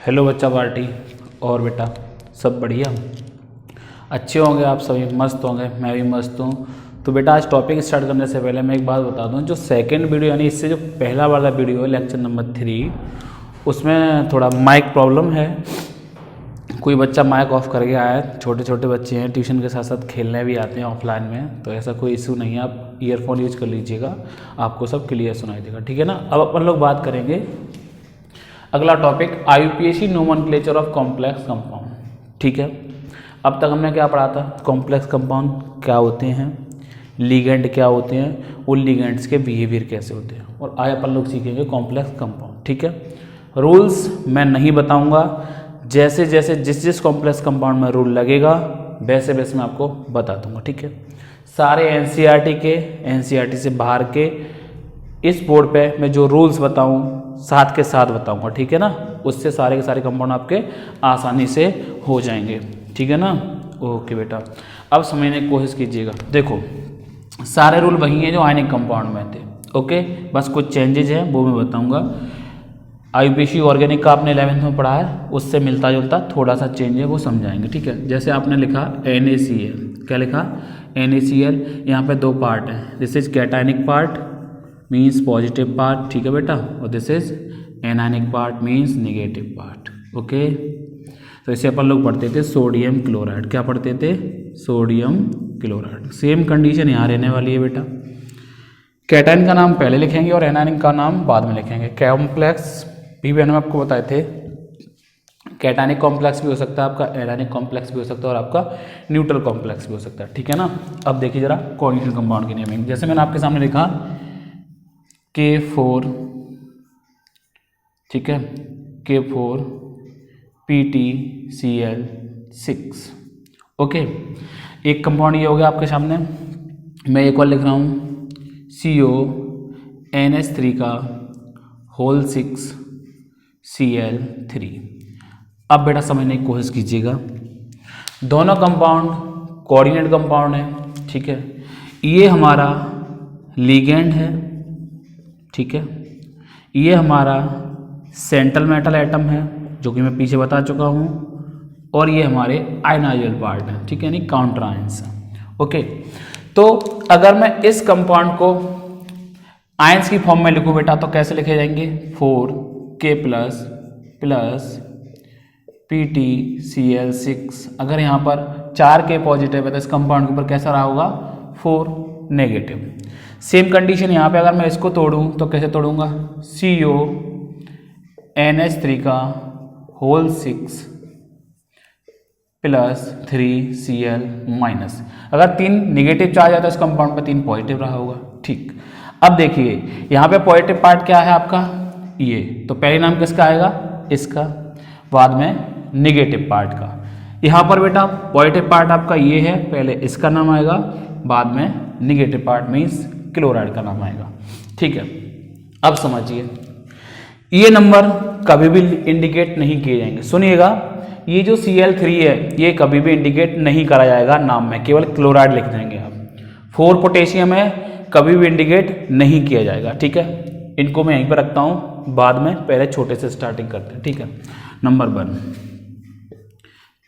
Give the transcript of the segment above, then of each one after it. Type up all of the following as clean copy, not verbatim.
Hello बच्चा party. और बेटा सब बढ़िया, अच्छे होंगे आप सभी, मस्त होंगे, मैं भी मस्त हूँ। तो बेटा आज टॉपिक स्टार्ट करने से पहले मैं एक बात बता दूँ, जो सेकंड वीडियो यानी इससे जो पहला वाला वीडियो है लेक्चर नंबर 3, उसमें थोड़ा माइक प्रॉब्लम है। कोई बच्चा माइक ऑफ करके आया है, छोटे छोटे बच्चे हैं, ट्यूशन के साथ साथ खेलने भी आते हैं ऑफलाइन में, तो ऐसा कोई इशू नहीं है। आप ईयरफोन यूज कर लीजिएगा, आपको सब क्लियर सुनाई देगा, ठीक है ना। अब अपन लोग बात करेंगे अगला topic IUPAC nomenclature of complex compound. ठीक है, अब तक हमने क्या पढ़ा था, कॉम्प्लेक्स कंपाउंड क्या होते हैं, लिगेंड क्या होते हैं, वो लिगेंड्स के बिहेवियर कैसे होते हैं, और आज अपन लोग सीखेंगे कॉम्प्लेक्स कंपाउंड। ठीक है, रूल्स मैं नहीं बताऊंगा, जैसे जैसे जिस कॉम्प्लेक्स कंपाउंड में रूल लगेगा वैसे वैसे मैं आपको बता दूंगा। ठीक है, सारे NCERT से बाहर के इस बोर्ड पे मैं जो रूल्स बताऊं साथ के साथ बताऊंगा, ठीक है ना। उससे सारे के सारे कंपाउंड आपके आसानी से हो जाएंगे, ठीक है ना। ओके बेटा, अब समझने की कोशिश कीजिएगा। देखो सारे रूल वही हैं जो आयनिक कंपाउंड में थे, ओके, बस कुछ चेंजेज हैं वो मैं बताऊंगा। IUPAC ऑर्गेनिक का आपने 11th में पढ़ा है, उससे मिलता जुलता थोड़ा सा चेंज है, वो समझाएंगे। ठीक है, जैसे आपने लिखा NaCl, क्या लिखा NaCl, यहाँ पे दो पार्ट हैं, this is cationic part means positive part, ठीक है बेटा, और this is anionic part means negative part. Okay, तो इसे अपन लोग पढ़ते थे सोडियम क्लोराइड, क्या पढ़ते थे, सोडियम क्लोराइड। सेम कंडीशन यहाँ रहने वाली है बेटा, कैटायन का नाम पहले लिखेंगे और एनायनिक का नाम बाद में लिखेंगे। कॉम्प्लेक्स भी मैंने आपको बताए थे, कैटायनिक कॉम्प्लेक्स भी हो सकता है आपका, एनायनिक कॉम्प्लेक्स भी हो सकता है, और आपका न्यूट्रल कॉम्प्लेक्स भी हो सकता है, ठीक है ना। अब देखिए जरा कोऑर्डिनेट कंपाउंड की नेमिंग, जैसे मैंने आपके सामने लिखा K4, ठीक है, K4 PtCl6। ओके, एक कंपाउंड ये हो गया आपके सामने। मैं एक और लिख रहा हूँ CONH3 का होल 6Cl3। अब बेटा समझने की कोशिश कीजिएगा, दोनों कंपाउंड कोऑर्डिनेट कंपाउंड है, ठीक है। ये हमारा लिगेंड है, ठीक है, ये हमारा सेंट्रल मेटल एटम है जो कि मैं पीछे बता चुका हूँ, और ये हमारे आयनाइजल पार्ट है, ठीक है, यानी काउंटर आयंस। ओके, तो अगर मैं इस कंपाउंड को आयंस की फॉर्म में लिखूँ बेटा तो कैसे लिखे जाएंगे, 4K प्लस PtCl6। अगर यहाँ पर 4K पॉजिटिव है तो इस कंपाउंड के ऊपर कैसा रहा होगा, 4 नेगेटिव। सेम कंडीशन यहाँ पे अगर मैं इसको तोड़ूँ तो कैसे तोड़ूंगा, CONH3 का होल 6 प्लस 3Cl-। अगर 3 नेगेटिव चार्ज है तो इस कंपाउंड पे 3 पॉजिटिव रहा होगा, ठीक। अब देखिए यहाँ पे पॉजिटिव पार्ट क्या है आपका, ये, तो पहले नाम किसका आएगा, इसका, बाद में नेगेटिव पार्ट का। यहाँ पर बेटा पॉजिटिव पार्ट आपका ये है, पहले इसका नाम आएगा, बाद में नेगेटिव पार्ट मीन्स क्लोराइड का नाम आएगा, ठीक है। अब समझिए ये नंबर कभी भी इंडिकेट नहीं किए जाएंगे, सुनिएगा, ये जो Cl3 है ये कभी भी इंडिकेट नहीं करा जाएगा नाम में, केवल क्लोराइड लिख देंगे आप। 4 पोटेशियम है, कभी भी इंडिकेट नहीं किया जाएगा, ठीक है। इनको मैं यहीं पर रखता हूं, बाद में पहले छोटे से स्टार्टिंग करते हैं, ठीक है। नंबर 1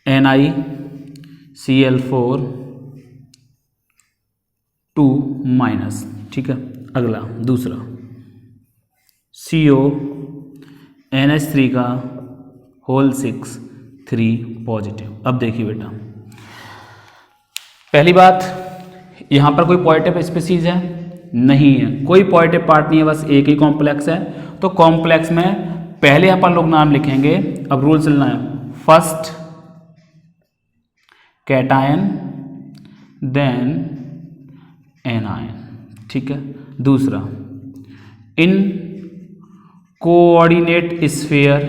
NiCl4 2-, ठीक है। अगला दूसरा CONH3 का होल 6 3 पॉजिटिव। अब देखिए बेटा, पहली बात, यहाँ पर कोई पॉजिटिव स्पीसीज है नहीं है, कोई पॉजिटिव पार्ट नहीं है, बस एक ही कॉम्प्लेक्स है। तो कॉम्प्लेक्स में पहले अपन लोग नाम लिखेंगे, अब रूल चलना है, फर्स्ट कैटायन देन एनायन, ठीक है। दूसरा इन कोऑर्डिनेट स्फीयर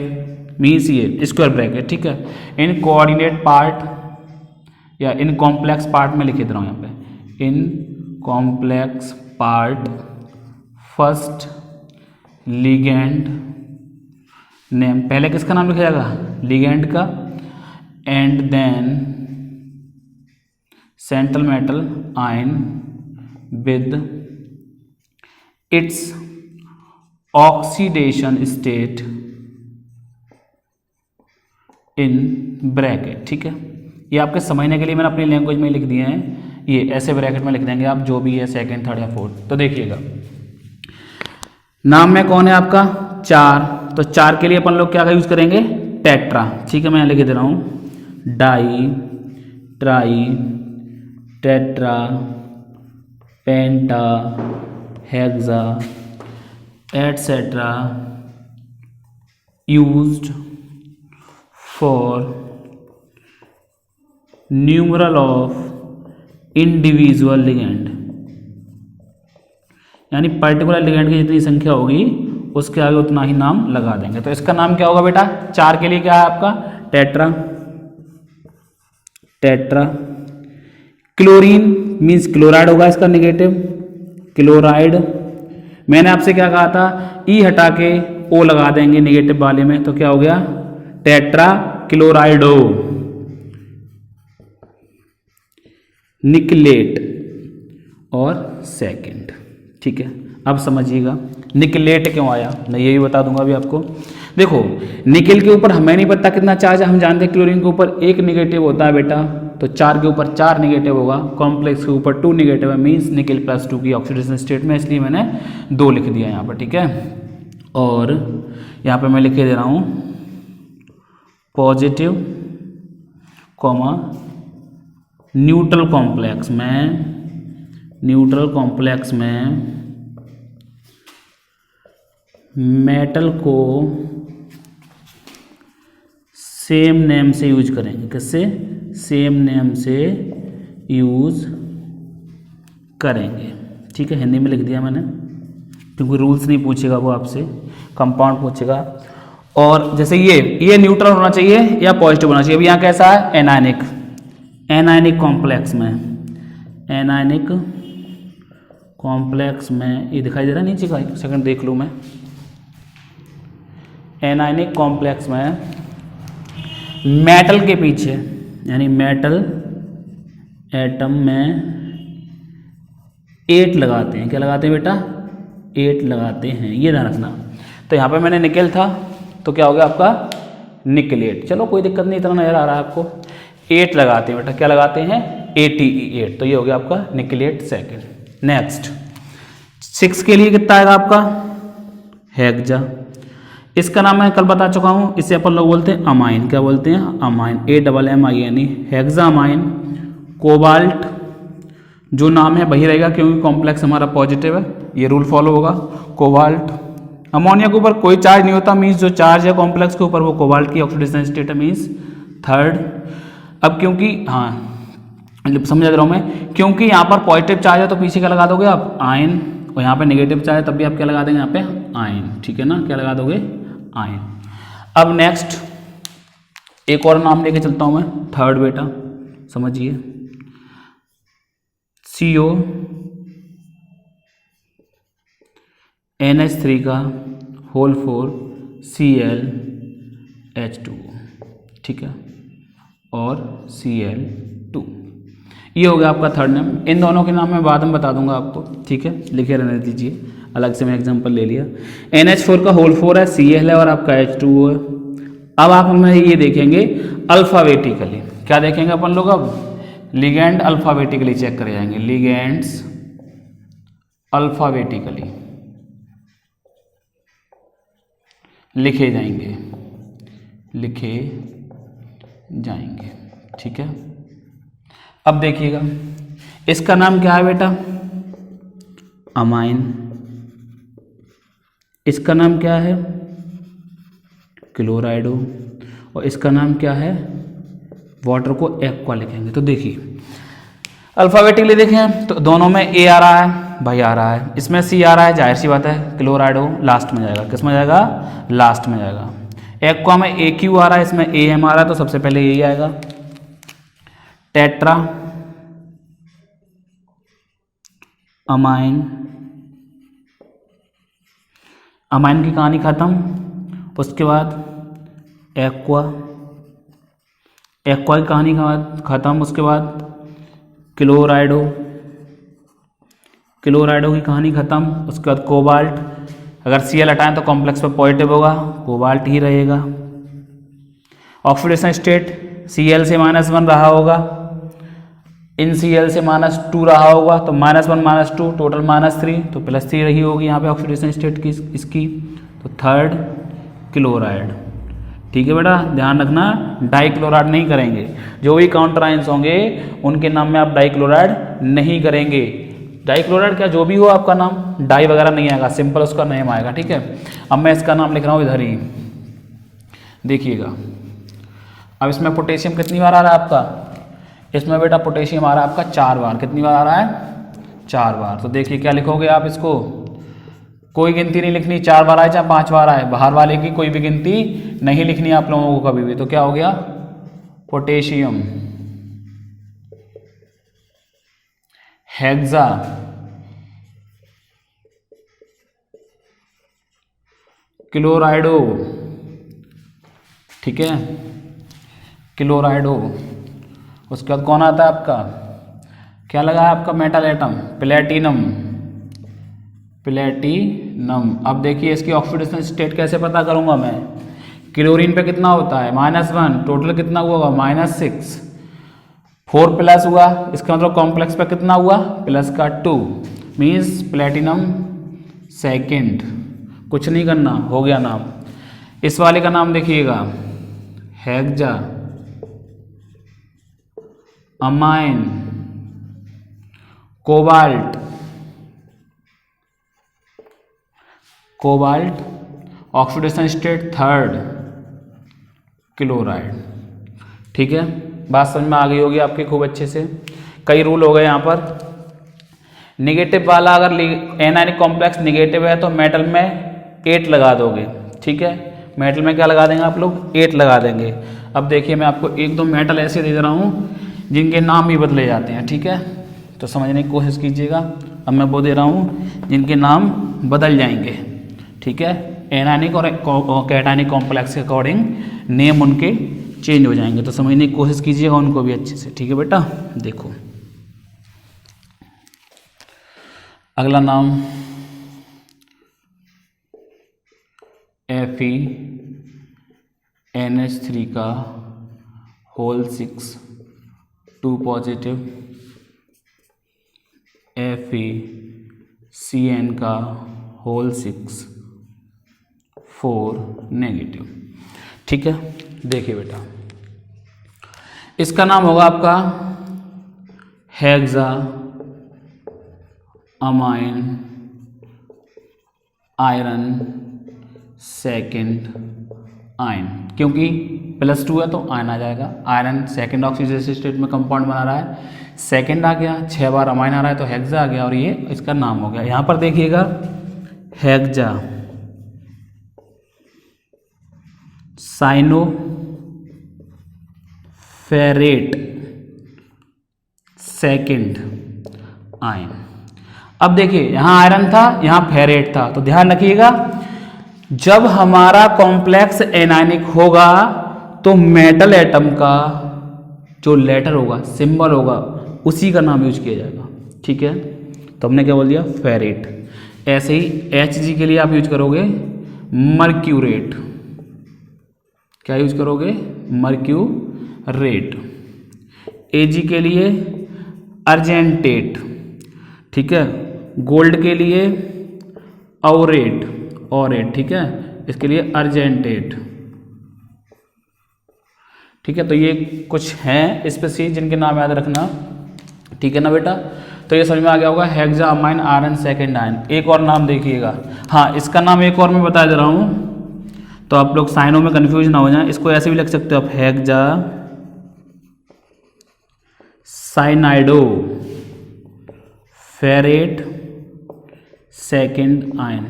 मीन्स ये स्क्वायर ब्रैकेट, ठीक है, इन कोऑर्डिनेट पार्ट या इन कॉम्प्लेक्स पार्ट में लिख दे रहा हूँ यहाँ पे, in complex part first ligand name, पहले किसका नाम लिखा जाएगा, लिगेंड का, and then central metal ion with its oxidation state in bracket, ठीक है। ये आपके समझने के लिए मैंने अपनी लैंग्वेज में लिख दिए हैं, ये ऐसे ब्रैकेट में लिख देंगे आप, जो भी है सेकंड, थर्ड या फोर्थ। तो देखिएगा नाम में कौन है आपका 4, तो 4 के लिए अपन लोग क्या का यूज करेंगे, टेट्रा, ठीक है। मैं लिख दे रहा हूँ di, tri, tetra, penta, hexa etcetera used for numeral of individual ligand, यानी पर्टिकुलर लिगेंड की जितनी संख्या होगी उसके आगे उतना ही नाम लगा देंगे। तो इसका नाम क्या होगा बेटा, 4 के लिए क्या है आपका tetra, tetra. Chlorine means chloride होगा इसका निगेटिव, क्लोराइड। मैंने आपसे क्या कहा था, ई हटा के ओ लगा देंगे निगेटिव वाले में, तो क्या हो गया टेट्रा क्लोराइडो। निकलेट और सेकंड, ठीक है। अब समझिएगा निकलेट क्यों आया, मैं यही बता दूंगा अभी आपको। देखो निकेल के ऊपर हमें नहीं पता कितना चार्ज है, हम जानते हैं क्लोरीन के ऊपर 1 निगेटिव होता है बेटा, तो 4 के ऊपर 4 निगेटिव होगा, कॉम्प्लेक्स के ऊपर 2 निगेटिव है, मीन्स निकेल +2 की ऑक्सीडेशन स्टेट में, इसलिए मैंने 2 लिख दिया यहाँ पर, ठीक है। और यहाँ पे मैं लिख दे रहा हूँ पॉजिटिव कॉमा न्यूट्रल कॉम्प्लेक्स में, न्यूट्रल कॉम्प्लेक्स में मेटल को सेम नेम से यूज करेंगे, किससे, सेम नेम से यूज करेंगे, ठीक है। हिंदी में लिख दिया मैंने, क्योंकि रूल्स नहीं पूछेगा वो आपसे, कंपाउंड पूछेगा। और जैसे ये न्यूट्रल होना चाहिए या पॉजिटिव होना चाहिए। अभी यहाँ कैसा है एनायनिक, एनायनिक कॉम्प्लेक्स में, एनायनिक कॉम्प्लेक्स में ये दिखाई दे रहा है नीचे का, एक सेकंड देख लूँ मैं। एनायनिक कॉम्प्लेक्स में मेटल के पीछे, यानी मेटल एटम में 8 लगाते हैं, क्या लगाते हैं बेटा 8 लगाते हैं, ये ध्यान रखना। तो यहाँ पे मैंने निकेल था तो क्या हो गया आपका निकलेट, चलो कोई दिक्कत नहीं, इतना नजर आ रहा है आपको। 8 लगाते हैं बेटा, क्या लगाते हैं ATE8, तो ये हो गया आपका निकलेट सेकंड। नेक्स्ट 6 के लिए कितना आएगा आपका हेक्सा, इसका नाम मैं कल बता चुका हूँ, इसे अपन लोग बोलते हैं अमाइन, क्या बोलते हैं amine, AMMINE, hexa amine. Cobalt जो नाम है वही रहेगा क्योंकि कॉम्प्लेक्स हमारा पॉजिटिव है, ये रूल फॉलो होगा। कोबाल्ट, अमोनिया के ऊपर कोई चार्ज नहीं होता, मीन्स जो चार्ज है कॉम्प्लेक्स के ऊपर वो कोबाल्ट की ऑक्सीडेशन स्टेट है, मीन्स थर्ड। अब क्योंकि हाँ समझा दे रहा हूँ मैं, क्योंकि यहाँ पर पॉजिटिव चार्ज है तो पीछे क्या लगा दोगे आप आयन, और यहाँ पे नेगेटिव चार्ज है तब भी आप क्या लगा देंगे यहाँ पे आयन, ठीक है ना, क्या लगा दोगे आयन। अब नेक्स्ट एक और नाम लेके चलता हूँ मैं, थर्ड बेटा समझिए, CO NH3 का होल 4 ClH2, ठीक है, और Cl2, ये हो गया आपका थर्ड नेम। इन दोनों के नाम मैं बाद में बता दूंगा आपको, ठीक है, लिखे रहने दीजिए, अलग से मैं एग्जांपल ले लिया। NH4 का होल 4 है, Cl है और आपका H2O है। अब आप हमें ये देखेंगे अल्फ़ाबेटिकली, क्या देखेंगे अपन लोग, अब लिगेंड अल्फ़ाबेटिकली चेक करे जाएंगे, लिगेंड्स अल्फ़ाबेटिकली लिखे जाएंगे, लिखे जाएंगे, ठीक है। अब देखिएगा इसका नाम क्या है बेटा अमाइन, इसका नाम क्या है क्लोराइडो, और इसका नाम क्या है, वाटर को एक्वा लिखेंगे। तो देखिए अल्फ़ाबेटिकली देखें तो दोनों में A आ रहा है, भाई आ रहा है, इसमें C आ रहा है, जाहिर सी बात है क्लोराइडो लास्ट में जाएगा, किस में जाएगा लास्ट में जाएगा। एक्वा में AQ आ रहा है, इसमें AM आ रहा है, तो सबसे पहले यही आएगा। टेट्रा अमाइन, अमाइन की कहानी खत्म, उसके बाद एक्वा, एक्वा की कहानी खत्म, उसके बाद क्लोराइडो, क्लोराइडो की कहानी खत्म, उसके बाद कोबाल्ट, अगर Cl हटाएं तो कॉम्प्लेक्स पे पॉजिटिव होगा, कोबाल्ट ही रहेगा। ऑक्सीडेशन स्टेट Cl से -1 रहा होगा, इन Cl से -2 रहा होगा, तो -1 -2 टोटल -3, तो +3 रही होगी यहाँ पे ऑक्सीडेशन स्टेट की इसकी, तो थर्ड क्लोराइड। ठीक है बेटा, ध्यान रखना डाइक्लोराइड नहीं करेंगे, जो भी काउंटर आयंस होंगे उनके नाम में आप डाइक्लोराइड नहीं करेंगे। डाइक्लोराइड क्या, जो भी हो आपका नाम, डाई वगैरह नहीं आएगा, सिंपल उसका नेम आएगा। ठीक है, अब मैं इसका नाम लिख रहा हूँ इधर ही, देखिएगा। अब इसमें पोटेशियम कितनी बार आ रहा है आपका, इसमें बेटा पोटेशियम आ रहा है आपका 4 बार। कितनी बार आ रहा है, 4 बार। तो देखिए क्या लिखोगे आप इसको, कोई गिनती नहीं लिखनी, 4 बार आए चाहे 5 बार आए, बाहर वाले की कोई भी गिनती नहीं लिखनी आप लोगों को कभी भी। तो क्या हो गया, पोटेशियम हेक्सा क्लोराइडो, ठीक है, क्लोराइडो। उसके बाद कौन आता है आपका, क्या लगा है आपका मेटल एटम, प्लेटिनम, प्लेटिनम। अब देखिए इसकी ऑक्सीडेशन स्टेट कैसे पता करूंगा मैं, क्लोरीन पे कितना होता है -1, टोटल कितना हुआ होगा -6, 4 प्लस हुआ, इसका मतलब कॉम्प्लेक्स पे कितना हुआ +2, मीन्स प्लेटिनम सेकेंड। कुछ नहीं करना, हो गया नाम। इस वाले का नाम देखिएगा, hexa amine cobalt, cobalt oxidation state third chloride. ठीक है, बात समझ में आ गई होगी आपके खूब अच्छे से। कई रूल हो गए यहाँ पर। निगेटिव वाला अगर एनायनिक कॉम्प्लेक्स निगेटिव है तो मेटल में 8 लगा दोगे। ठीक है, मेटल में क्या लगा देंगे आप लोग, 8 लगा देंगे। अब देखिए मैं आपको 1-2 मेटल ऐसे दे रहा हूँ जिनके नाम ही बदले जाते हैं। ठीक है, तो समझने की कोशिश कीजिएगा। अब मैं वो दे रहा हूँ जिनके नाम बदल जाएंगे। ठीक है, एनायनिक और कैटायनिक कॉम्प्लेक्स के अकॉर्डिंग नेम उनके चेंज हो जाएंगे, तो समझने की कोशिश कीजिएगा उनको भी अच्छे से। ठीक है बेटा, देखो अगला नाम FeNH3 का होल 6 2 पॉजिटिव, FeCN का होल 6 4 नेगेटिव। ठीक है, देखिए बेटा इसका नाम होगा आपका hexa amine iron second ion, क्योंकि +2 है तो आयन आ जाएगा। आयरन सेकेंड ऑक्सीडेशन स्टेट में कंपाउंड बना रहा है, सेकेंड आ गया, 6 बार अमाइन आ रहा है तो हेक्सा आ गया और ये इसका नाम हो गया। यहाँ पर देखिएगा हेक्सा साइनोफेरेट सेकेंड आयन। अब देखिए यहाँ आयरन था, यहाँ फेरेट था, तो ध्यान रखिएगा जब हमारा कॉम्प्लेक्स एनायनिक होगा तो मेटल एटम का जो लेटर होगा, सिंबल होगा, उसी का नाम यूज किया जाएगा। ठीक है, तो हमने क्या बोल दिया, फेरेट। ऐसे ही Hg के लिए आप यूज करोगे मर्क्यूरेट। क्या यूज करोगे, मर्क्यूरेट। Ag के लिए अर्जेंटेट। ठीक है, गोल्ड के लिए ऑरेट, ऑरेट। ठीक है, इसके लिए अर्जेंटेट। ठीक है, तो ये कुछ हैं स्पेसीज जिनके नाम याद रखना। ठीक है ना बेटा, तो ये समझ में आ गया होगा hexa amine iron second ion. एक और नाम देखिएगा, हाँ इसका नाम एक और मैं बता दे रहा हूँ तो आप लोग साइनों में कंफ्यूज ना हो जाए। इसको ऐसे भी लिख सकते हो आप, हेक्सा साइनाइडो फेरेट सेकेंड आयन।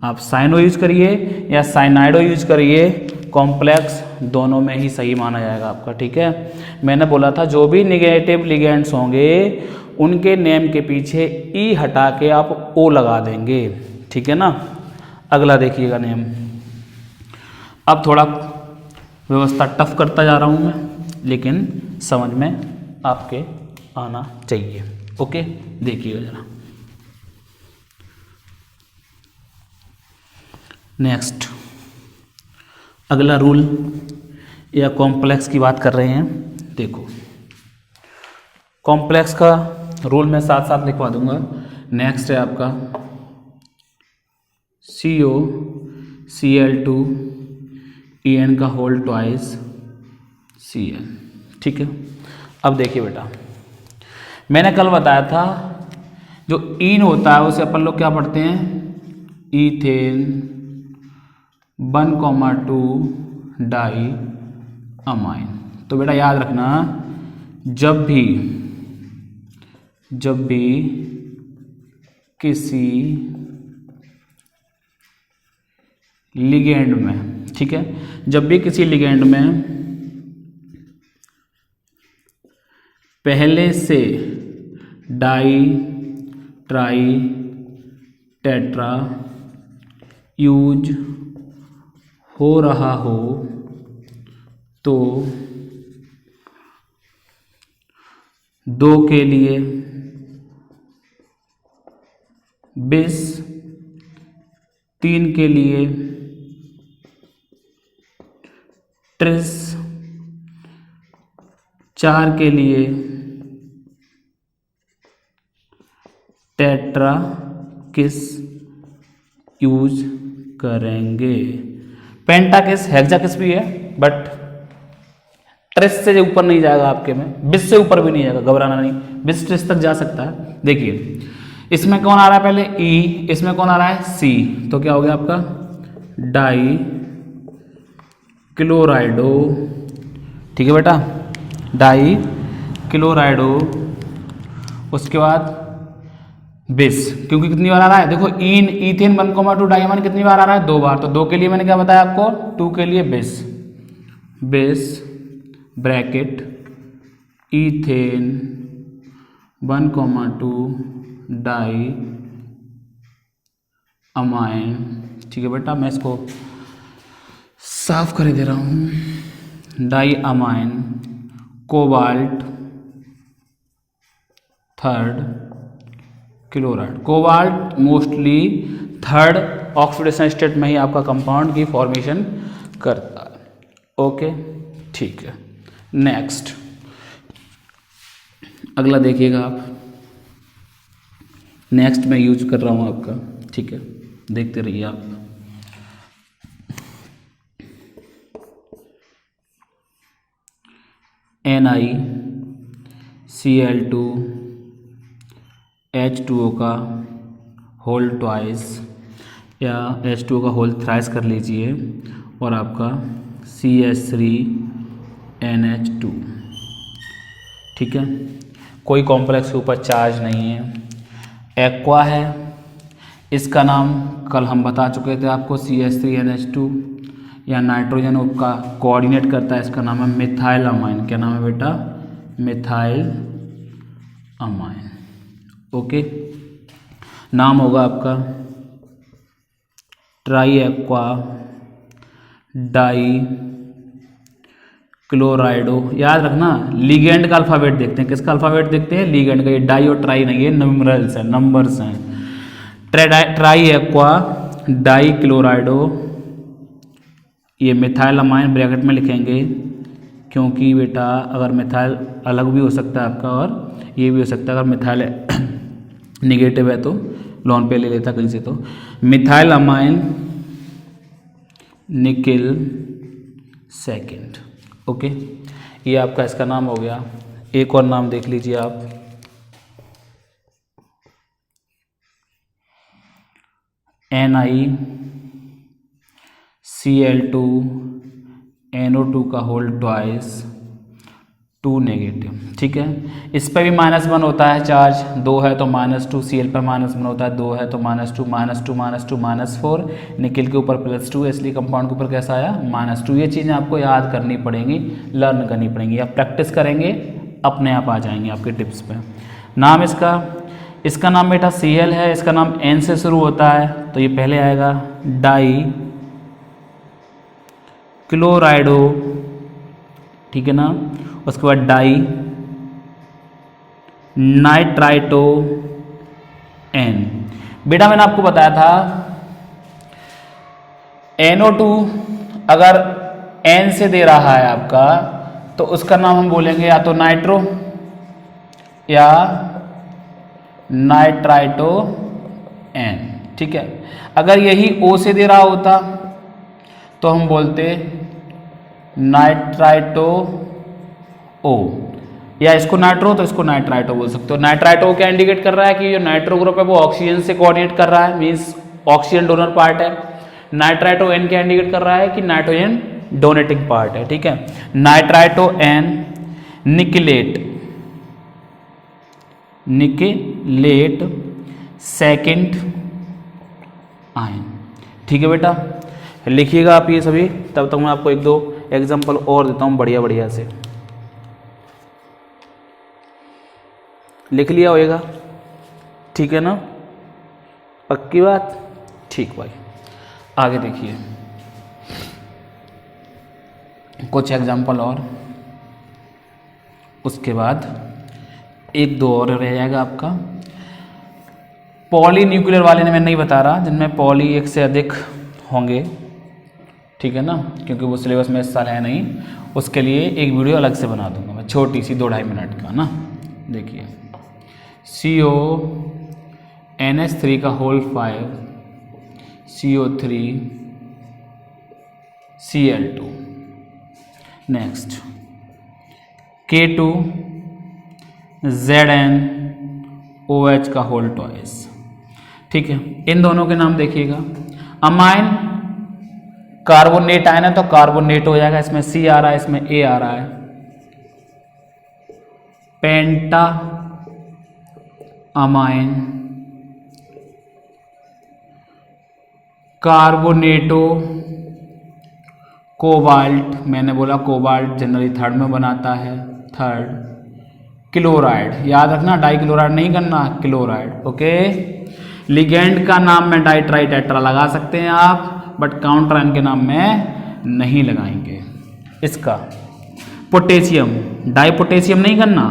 आप साइनो यूज करिए या साइनाइडो यूज करिए, कॉम्प्लेक्स दोनों में ही सही माना जाएगा आपका। ठीक है, मैंने बोला था जो भी निगेटिव लिगेंड्स होंगे उनके नेम के पीछे ई हटा के आप ओ लगा देंगे। ठीक है ना, अगला देखिएगा नेम। अब थोड़ा व्यवस्था टफ करता जा रहा हूँ मैं, लेकिन समझ में आपके आना चाहिए। ओके, देखिएगा जरा। नेक्स्ट अगला रूल, या कॉम्प्लेक्स की बात कर रहे हैं। देखो कॉम्प्लेक्स का रूल मैं साथ साथ लिखवा दूंगा। नेक्स्ट है आपका COCl2En का होल ट्वाइस Cl। ठीक है, अब देखिए बेटा, मैंने कल बताया था जो ईन होता है उसे अपन लोग क्या पढ़ते हैं, ईथेन 1,2 डाई अमाइन। तो बेटा याद रखना, जब भी किसी लिगेंड में, ठीक है, जब भी किसी लिगेंड में पहले से डाई ट्राई टेट्रा यूज हो रहा हो तो 2 के लिए बिस, 3 के लिए ट्रिस, 4 के लिए टेट्रा किस यूज करेंगे। पेंटा किस, हेक्सा किस भी है, बट ट्रिस से ऊपर नहीं जाएगा आपके में, बिस से ऊपर भी नहीं जाएगा, घबराना नहीं, बिस ट्रिस तक जा सकता है। देखिए इसमें कौन आ रहा है पहले ई, इसमें कौन आ रहा है सी, तो क्या हो गया आपका डाई क्लोराइडो। ठीक है बेटा, डाई क्लोराइडो, उसके बाद बिस, क्योंकि कितनी बार आ रहा है, देखो इन ईथेन 1,2 डाइअमाइन कितनी बार आ रहा है, 2 बार, तो 2 के लिए मैंने क्या बताया आपको, 2 के लिए बिस ब्रैकेट ईथेन 1,2 डाई अमाइन। ठीक है बेटा, मैं इसको साफ कर दे रहा हूँ। Diammine cobalt 3rd chloride. Cobalt mostly 3rd oxidation state में ही आपका कंपाउंड की फॉर्मेशन करता है। ओके ठीक है, नेक्स्ट अगला देखिएगा आप, नेक्स्ट मैं यूज कर रहा हूँ आपका, ठीक है, देखते रहिए आप। NiCl2H2O का होल ट्वाइस या H2O का होल थ्राइस कर लीजिए, और आपका CH3NH2। ठीक है, कोई कॉम्प्लेक्स के ऊपर चार्ज नहीं है, एक्वा है, इसका नाम कल हम बता चुके थे आपको, CH3NH2, या नाइट्रोजन का कोऑर्डिनेट करता है, इसका नाम है मिथाइल अमाइन। क्या नाम है बेटा, मिथाइल अमाइन। ओके, नाम होगा आपका ट्राई एक्वा डाई क्लोराइडो। याद रखना, लिगेंड का अल्फाबेट देखते हैं, किसका अल्फाबेट देखते हैं, लिगेंड का। ये डाई और ट्राई नहीं है, न्यूमरल्स हैं, नंबर्स हैं। ट्राई एक्वा डाई क्लोराइडो, ये मिथाइल अमाइन ब्रैकेट में लिखेंगे, क्योंकि बेटा अगर मिथाइल अलग भी हो सकता है आपका, और ये भी हो सकता है, अगर मिथाइल निगेटिव है तो लॉन पे ले लेता कहीं से, तो मिथाइल अमाइन निकिल 2। ओके, ये आपका इसका नाम हो गया। एक और नाम देख लीजिए आप, NiCl2NO2 का होल ट्वाइस 2 नेगेटिव। ठीक है, इस पर भी -1 होता है चार्ज, 2 है तो -2, Cl पर -1 होता है, 2 है तो -2, -2, -2, -4, निकिल के ऊपर +2, इसलिए कंपाउंड के ऊपर कैसा आया, -2। ये चीज़ें आपको याद करनी पड़ेंगी, लर्न करनी पड़ेंगी, आप प्रैक्टिस करेंगे अपने आप आ जाएंगे आपके टिप्स पे। नाम इसका नाम बेटा Cl है, इसका नाम N से शुरू होता है, तो ये पहले आएगा डाई क्लोराइडो। ठीक है ना, उसके बाद डाई नाइट्राइटो N। बेटा मैंने आपको बताया था NO2 अगर एन से दे रहा है आपका, तो उसका नाम हम बोलेंगे या तो नाइट्रो या नाइट्राइटो एन। ठीक है, अगर यही ओ से दे रहा होता तो हम बोलते नाइट्राइटो ओ, या इसको नाइट्रो तो इसको नाइट्राइटो बोल सकते हो। नाइट्राइटो क्या इंडिकेट कर रहा है कि जो नाइट्रो ग्रुप है वो ऑक्सीजन से कोऑर्डिनेट कर रहा है, मींस ऑक्सीजन डोनर पार्ट है। नाइट्राइटो एन क्या इंडिकेट कर रहा है कि नाइट्रोजन डोनेटिंग पार्ट है। ठीक है, nitrito N nickelate second ion. ठीक है बेटा, लिखिएगा आप ये सभी, तब तक मैं आपको एक दो एग्जांपल और देता हूं बढ़िया बढ़िया से। लिख लिया होएगा, ठीक है ना, पक्की बात। ठीक भाई, आगे देखिए कुछ एग्जांपल और, उसके बाद एक दो और रह जाएगा आपका। पॉली न्यूक्लियर वाले ने मैं नहीं बता रहा, जिनमें पॉली एक से अधिक होंगे, ठीक है ना, क्योंकि वो सिलेबस में इस साल है नहीं, उसके लिए एक वीडियो अलग से बना दूंगा मैं, छोटी सी 2-2.5 मिनट का ना। देखिए CONH3 का whole 5 CO3 Cl2, next K2ZnOH का होल ट्वाइस। ठीक है, इन दोनों के नाम देखिएगा। अमाइन कार्बोनेट आयन है तो कार्बोनेट हो जाएगा, इसमें C आ रहा है, इसमें A आ रहा है। पेंटा अमाइन कार्बोनेटो कोबाल्ट, मैंने बोला कोबाल्ट जनरली थर्ड में बनाता है, थर्ड। क्लोराइड, याद रखना डाई क्लोराइड नहीं करना, क्लोराइड। ओके, लिगेंड का नाम में डाइट्राई टेट्रा लगा सकते हैं आप, बट काउंटर आयन के नाम में नहीं लगाएंगे। इसका पोटेशियम, डाई पोटेशियम नहीं करना,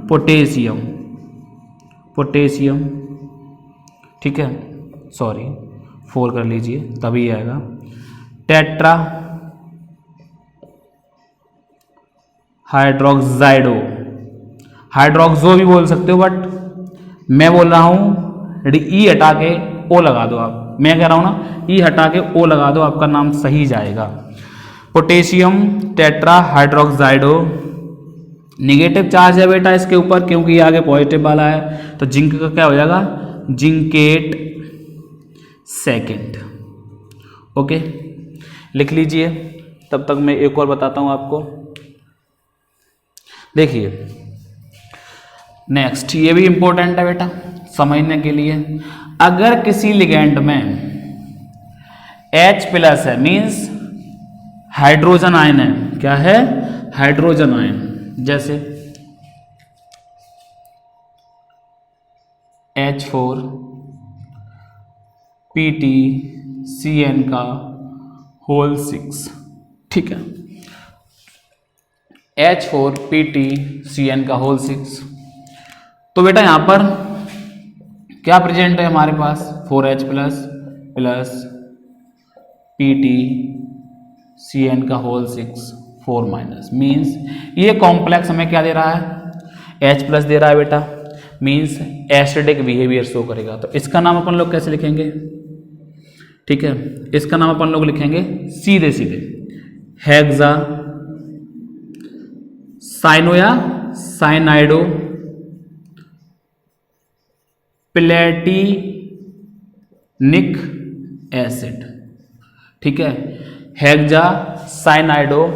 पोटेशियम, पोटेशियम, ठीक है, सॉरी 4 कर लीजिए तभी आएगा। टेट्रा हाइड्रोक्साइडो, हाइड्रोक्सो भी बोल सकते हो, बट मैं बोल रहा हूं ई हटा के ओ लगा दो आप, मैं कह रहा हूं ना ई हटा के ओ लगा दो, आपका नाम सही जाएगा। पोटेशियम टेट्रा हाइड्रोक्साइडो, निगेटिव चार्ज है बेटा इसके ऊपर क्योंकि ये आगे पॉजिटिव वाला है, तो जिंक का क्या हो जाएगा, जिंकेट सेकंड। ओके, लिख लीजिए, तब तक मैं एक और बताता हूं आपको। देखिए नेक्स्ट, ये भी इंपॉर्टेंट है बेटा समझने के लिए। अगर किसी लिगेंड में H प्लस है, मींस हाइड्रोजन आयन है, क्या है, हाइड्रोजन आयन, जैसे H4 PtCN का होल 6, ठीक है, H4 PtCN का होल 6। तो बेटा यहां पर क्या प्रेजेंट है हमारे पास, 4H प्लस प्लस PtCN का होल 6 4 माइनस, मीन्स ये कॉम्प्लेक्स हमें क्या दे रहा है, H प्लस दे रहा है बेटा, मीन्स एसिडिक बिहेवियर शो करेगा। तो इसका नाम अपन लोग कैसे लिखेंगे, ठीक है, इसका नाम अपन लोग लिखेंगे सीधे सीधे हेक्सा साइनोया साइनाइडो प्लेटिनिक एसिड, ठीक है, हेक्सा साइनाइडो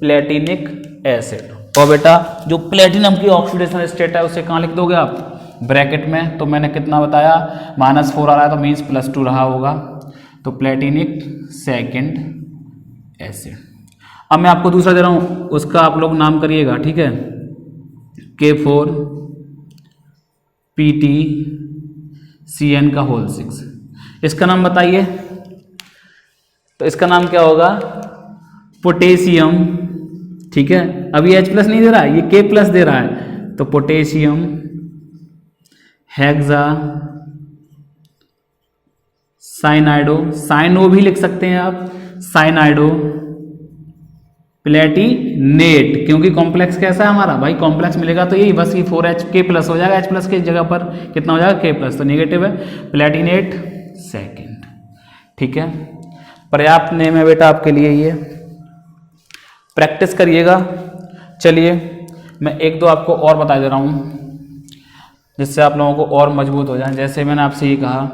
प्लेटिनिक एसिड। और बेटा जो प्लेटिनम की ऑक्सीडेशन स्टेट है उसे कहाँ लिख दोगे आप, ब्रैकेट में। तो मैंने कितना बताया, -4 आ रहा है तो मीन्स +2 रहा होगा, तो प्लेटिनिक सेकंड एसिड। अब मैं आपको दूसरा दे रहा हूं, उसका आप लोग नाम करिएगा, ठीक है, K4 PtCN का होल 6। इसका नाम बताइए, तो इसका नाम क्या होगा, पोटेशियम, ठीक है, अभी H प्लस नहीं दे रहा है, ये K प्लस दे रहा है, तो पोटेशियम हेक्सा साइनाइडो, साइनो भी लिख सकते हैं आप, साइनाइडो प्लेटिनेट, क्योंकि कॉम्प्लेक्स कैसा है हमारा भाई, कॉम्प्लेक्स मिलेगा तो यही बस ये 4H के प्लस हो जाएगा, H प्लस की जगह पर कितना हो जाएगा K प्लस, तो नेगेटिव है, प्लेटिनेट सेकेंड। ठीक है, पर्याप्त नेम है बेटा आपके लिए, ये प्रैक्टिस करिएगा। चलिए मैं एक दो आपको और बता दे रहा हूँ जिससे आप लोगों को और मजबूत हो जाए। जैसे मैंने आपसे ये कहा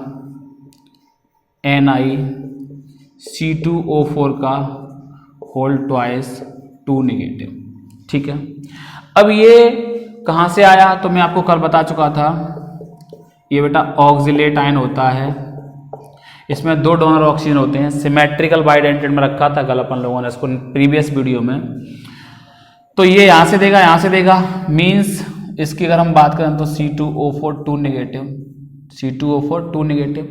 NiC2O4 का होल ट्वाइस 2 नेगेटिव। ठीक है, अब ये कहाँ से आया, तो मैं आपको कल बता चुका था, ये बेटा ऑक्जिलेट आयन होता है, इसमें 2 डोनर ऑक्सीजन होते हैं, सिमेट्रिकल बाइडेंटेड में रखा था कल अपन लोगों ने इसको प्रीवियस वीडियो में। तो ये यहाँ से देगा, यहाँ से देगा, मीन्स इसकी अगर हम बात करें तो C2O4 2 नेगेटिव, C2O4 2 नेगेटिव,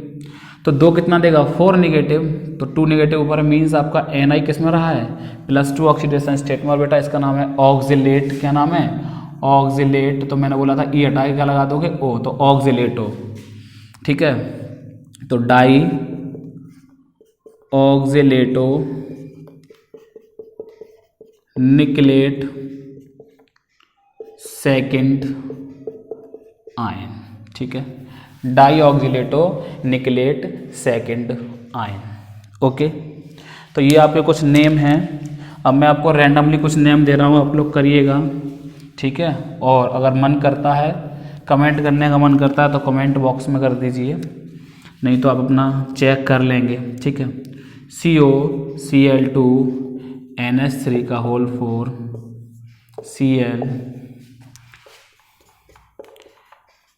तो 2 कितना देगा 4 नेगेटिव, तो 2 नेगेटिव ऊपर मीन्स आपका Ni किस में रहा है +2 ऑक्सीडेशन स्टेट में, और बेटा इसका नाम है ऑक्जिलेट। क्या नाम है, ऑक्जिलेट। तो मैंने बोला था ई हटा के क्या लगा दोगे O, तो ऑक्जिलेट हो। ठीक है, तो di oxalato nickelate second ion. ठीक है, di oxalato nickelate second ion. Okay, तो ये आपके कुछ नेम हैं। अब मैं आपको रैंडमली कुछ नेम दे रहा हूँ, आप लोग करिएगा। ठीक है, और अगर मन करता है कमेंट करने का मन करता है तो कमेंट बॉक्स में कर दीजिए, नहीं तो आप अपना चेक कर लेंगे। ठीक है, COCl2 NH3 का होल 4, Cl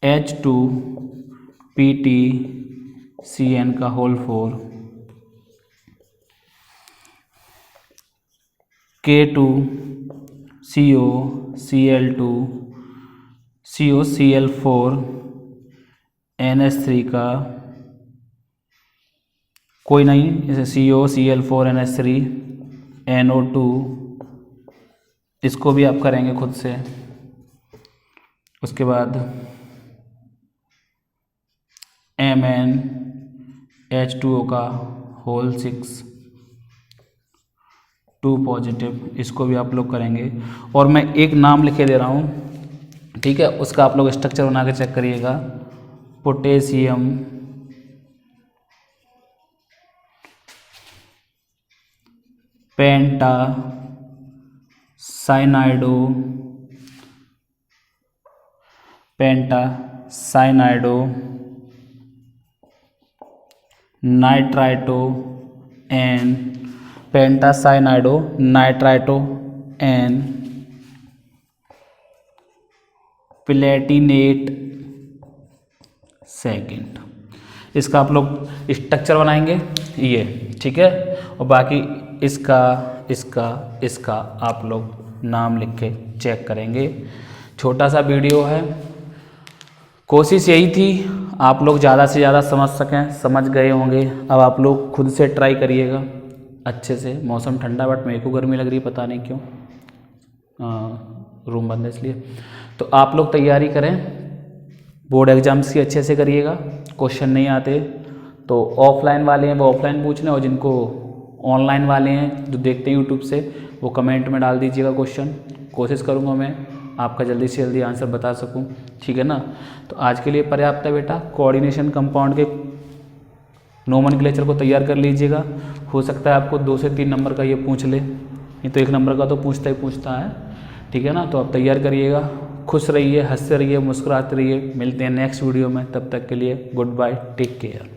H2 PtCN का whole 4, K2 COCl2 COCl4 NH3 का कोई नहीं, जैसे COCl4 NH3 NO2, इसको भी आप करेंगे खुद से। उसके बाद MnH2O का होल 6 2 पॉजिटिव, इसको भी आप लोग करेंगे। और मैं एक नाम लिखे दे रहा हूँ, ठीक है, उसका आप लोग स्ट्रक्चर बना के चेक करिएगा। Potassium penta cyanido nitrito N pentacyanido nitrito N platinate second. इसका आप लोग स्ट्रक्चर बनाएंगे ये। ठीक है, और बाकी इसका आप लोग नाम लिख के चेक करेंगे। छोटा सा वीडियो है, कोशिश यही थी आप लोग ज़्यादा से ज़्यादा समझ सकें, समझ गए होंगे। अब आप लोग खुद से ट्राई करिएगा अच्छे से। मौसम ठंडा बट मेरे को गर्मी लग रही है, पता नहीं क्यों, रूम बंद है इसलिए। तो आप लोग तैयारी करें, बोर्ड एग्जाम्स की अच्छे से करिएगा। क्वेश्चन नहीं आते तो ऑफलाइन वाले हैं वो ऑफलाइन पूछ लें, और जिनको ऑनलाइन वाले हैं जो देखते हैं यूट्यूब से, वो कमेंट में डाल दीजिएगा क्वेश्चन। कोशिश करूँगा मैं आपका जल्दी से जल्दी आंसर बता सकूं। ठीक है ना, तो आज के लिए पर्याप्त है बेटा। कोऑर्डिनेशन कंपाउंड के नोमेनक्लेचर को तैयार कर लीजिएगा। हो सकता है आपको 2 से 3 नंबर का ये पूछ ले, नहीं तो 1 नंबर का तो पूछता है। ठीक है ना, तो आप तैयार करिएगा। खुश रहिए, हंसते रहिए, मुस्कुराते रहिए। मिलते हैं नेक्स्ट वीडियो में, तब तक के लिए गुड बाय, टेक केयर।